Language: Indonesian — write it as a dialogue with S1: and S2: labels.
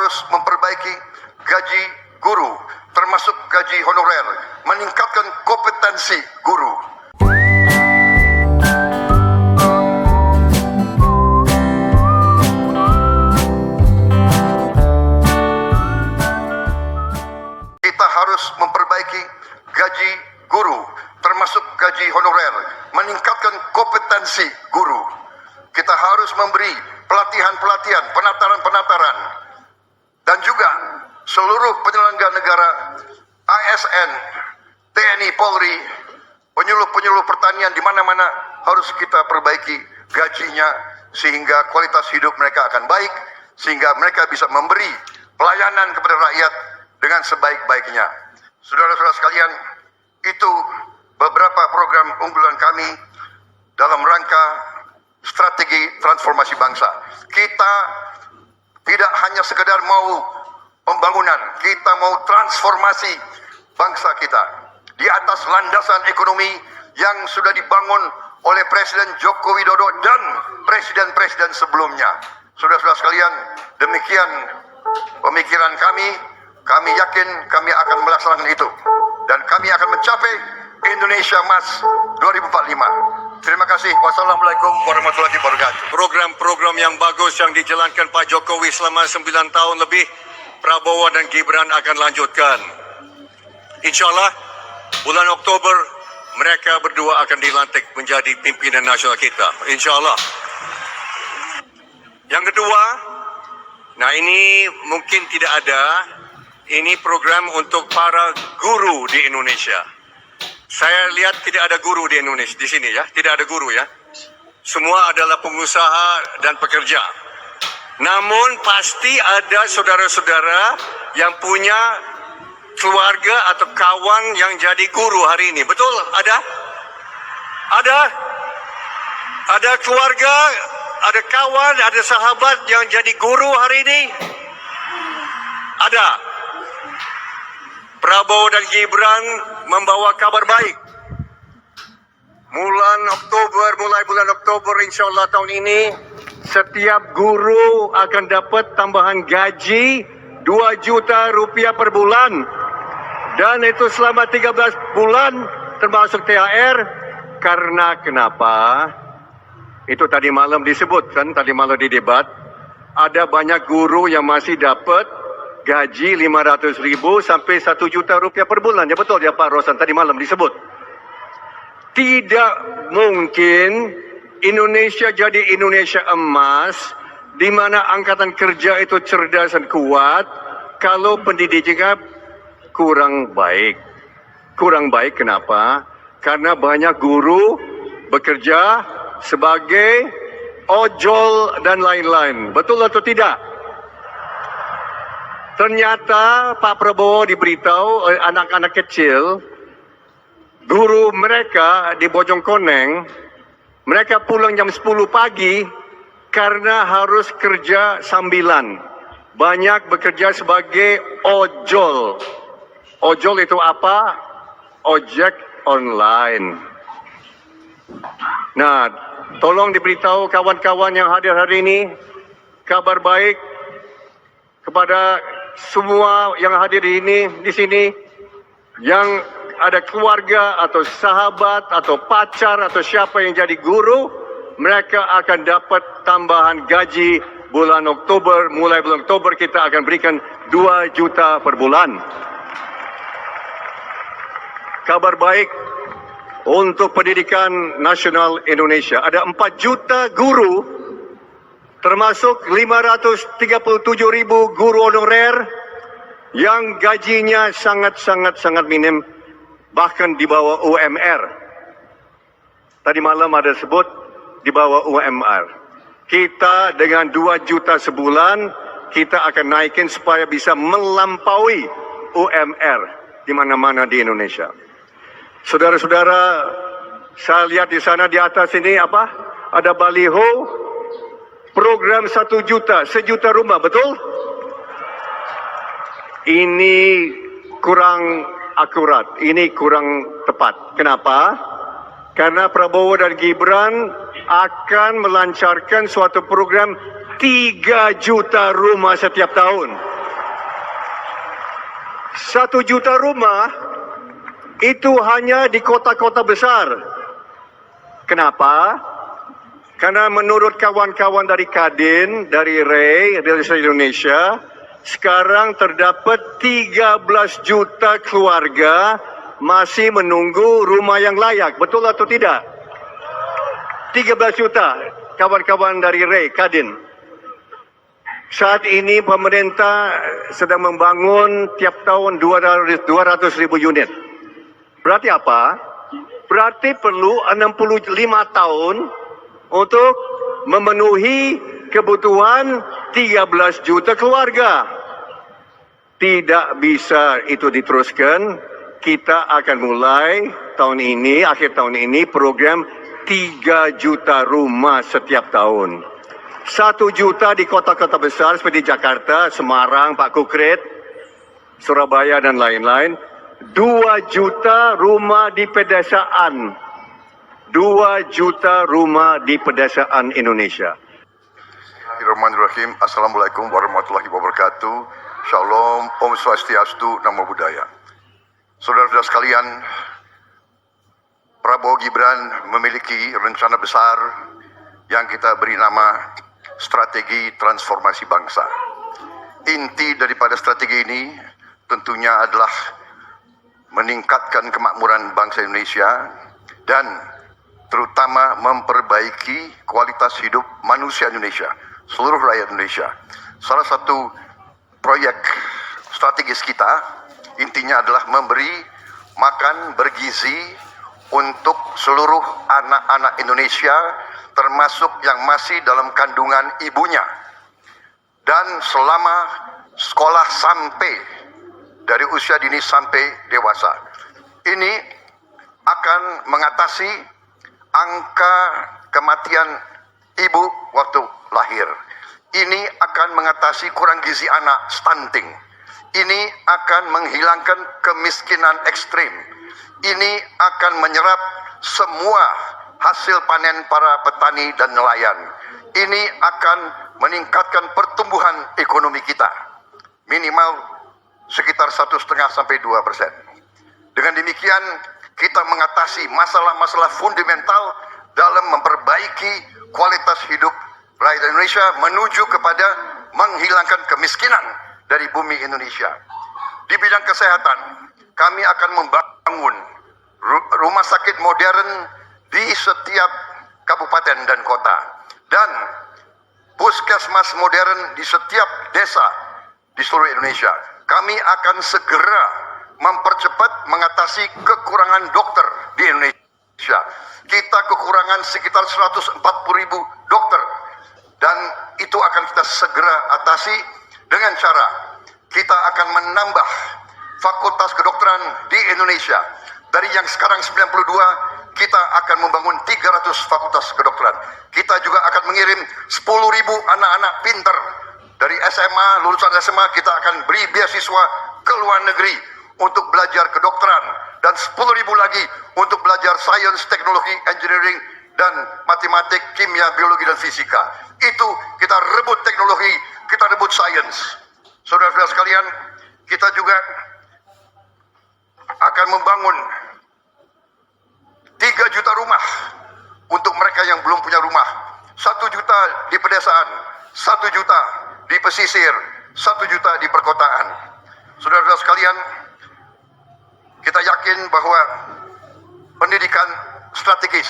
S1: harus memperbaiki gaji guru, termasuk gaji honorer, meningkatkan kompetensi guru. Kita harus memperbaiki gaji guru, termasuk gaji honorer, meningkatkan kompetensi guru. Kita harus memberi pelatihan-pelatihan, penataran-penataran, dan juga seluruh penyelenggara negara, ASN, TNI, Polri, penyuluh-penyuluh pertanian di mana-mana harus kita perbaiki gajinya sehingga kualitas hidup mereka akan baik, sehingga mereka bisa memberi pelayanan kepada rakyat dengan sebaik-baiknya. Saudara-saudara sekalian, itu beberapa program unggulan kami dalam rangka strategi transformasi bangsa. Kita tidak hanya sekedar mau pembangunan, kita mau transformasi bangsa kita di atas landasan ekonomi yang sudah dibangun oleh Presiden Joko Widodo dan presiden-presiden sebelumnya. Saudara-saudara sekalian, demikian pemikiran kami. Kami yakin kami akan melaksanakan itu dan kami akan mencapai Indonesia Emas 2045. Terima kasih. Wassalamualaikum warahmatullahi wabarakatuh.
S2: Program-program yang bagus yang dijalankan Pak Jokowi selama 9 tahun lebih, Prabowo dan Gibran akan lanjutkan. InsyaAllah bulan Oktober mereka berdua akan dilantik menjadi pimpinan nasional kita. InsyaAllah. Yang kedua, nah ini mungkin tidak ada, ini program untuk para guru di Indonesia. Saya lihat tidak ada guru di Indonesia, di sini ya, tidak ada guru ya. Semua adalah pengusaha dan pekerja. Namun pasti ada saudara-saudara yang punya keluarga atau kawan yang jadi guru hari ini. Betul? Ada? Ada? Ada keluarga, ada kawan, ada sahabat yang jadi guru hari ini? Ada. Prabowo dan Gibran membawa kabar baik. Mulai bulan Oktober insyaAllah tahun ini, setiap guru akan dapat tambahan gaji 2 juta rupiah per bulan. Dan itu selama 13 bulan termasuk THR. Karena kenapa? Itu tadi malam disebut kan, tadi malam di debat. Ada banyak guru yang masih dapat gaji 500.000 sampai 1 juta rupiah per bulan. Ya betul ya Pak Rosan, tadi malam disebut. Tidak mungkin Indonesia jadi Indonesia emas, di mana angkatan kerja itu cerdas dan kuat, kalau pendidikannya kurang baik. Kurang baik kenapa? Karena banyak guru bekerja sebagai ojol dan lain-lain. Betul atau tidak? Ternyata Pak Prabowo diberitahu oleh anak-anak kecil, guru mereka di Bojongkoneng, mereka pulang jam 10 pagi karena harus kerja sambilan. Banyak bekerja sebagai ojol. Ojol itu apa? Ojek online. Nah, tolong diberitahu kawan-kawan yang hadir hari ini, kabar baik kepada semua yang hadir di sini, yang ada keluarga atau sahabat atau pacar atau siapa yang jadi guru, mereka akan dapat tambahan gaji bulan Oktober. Mulai bulan Oktober kita akan berikan 2 juta per bulan. Kabar baik untuk pendidikan nasional Indonesia. Ada 4 juta guru, termasuk 537.000 guru honorer yang gajinya sangat minim, bahkan di bawah UMR. Tadi malam ada sebut di bawah UMR. Kita dengan 2 juta sebulan, kita akan naikin supaya bisa melampaui UMR di mana-mana di Indonesia. Saudara-saudara, saya lihat di sana di atas ini apa? Ada baliho program 1 juta, 1 juta rumah, betul? Ini kurang akurat, ini kurang tepat. Kenapa? Karena Prabowo dan Gibran akan melancarkan suatu program 3 juta rumah setiap tahun. 1 juta rumah itu hanya di kota-kota besar. Kenapa? Karena menurut kawan-kawan dari Kadin, dari REI, dari Indonesia, sekarang terdapat 13 juta keluarga masih menunggu rumah yang layak. Betul atau tidak? 13 juta kawan-kawan dari REI, Kadin. Saat ini pemerintah sedang membangun tiap tahun 200 ribu unit. Berarti apa? Berarti perlu 65 tahun untuk memenuhi kebutuhan 13 juta keluarga. Tidak bisa itu diteruskan. Kita akan mulai tahun ini, akhir tahun ini, program 3 juta rumah setiap tahun. 1 juta di kota-kota besar seperti Jakarta, Semarang, Pak Kukrit, Surabaya dan lain-lain. 2 juta rumah di pedesaan. 2 juta rumah di pedesaan Indonesia.
S1: Bismillahirrahmanirrahim. Assalamualaikum warahmatullahi wabarakatuh. Shalom, Om Swastiastu, Namo Buddhaya. Saudara-saudara sekalian, Prabowo Gibran memiliki rencana besar yang kita beri nama Strategi Transformasi Bangsa. Inti daripada strategi ini tentunya adalah meningkatkan kemakmuran bangsa Indonesia dan terutama memperbaiki kualitas hidup manusia Indonesia, seluruh rakyat Indonesia. Salah satu proyek strategis kita intinya adalah memberi makan bergizi untuk seluruh anak-anak Indonesia, termasuk yang masih dalam kandungan ibunya, dan selama sekolah sampai dari usia dini sampai dewasa. Ini akan mengatasi angka kematian ibu waktu lahir. Ini akan mengatasi kurang gizi anak, stunting. Ini akan menghilangkan kemiskinan ekstrim. Ini akan menyerap semua hasil panen para petani dan nelayan. Ini akan meningkatkan pertumbuhan ekonomi kita minimal sekitar 1,5 sampai 2%. Dengan demikian kita mengatasi masalah-masalah fundamental dalam memperbaiki kualitas hidup rakyat Indonesia menuju kepada menghilangkan kemiskinan dari bumi Indonesia. Di bidang kesehatan, kami akan membangun rumah sakit modern di setiap kabupaten dan kota, dan puskesmas modern di setiap desa di seluruh Indonesia. Kami akan segera mempercepat mengatasi kekurangan dokter di Indonesia. Kita kekurangan sekitar 140.000 dokter, dan itu akan kita segera atasi dengan cara kita akan menambah fakultas kedokteran di Indonesia. Dari yang sekarang 92, kita akan membangun 300 fakultas kedokteran. Kita juga akan mengirim 10.000 anak-anak pinter dari SMA, lulusan SMA, kita akan beri beasiswa ke luar negeri untuk belajar kedokteran, dan 10.000 lagi untuk belajar sains, teknologi, engineering, dan matematik, kimia, biologi, dan fisika. Itu kita rebut teknologi, kita rebut sains. Saudara-saudara sekalian, kita juga akan membangun 3 juta rumah untuk mereka yang belum punya rumah. 1 juta di pedesaan, 1 juta di pesisir, 1 juta di perkotaan. Saudara-saudara sekalian, kita yakin bahwa pendidikan strategis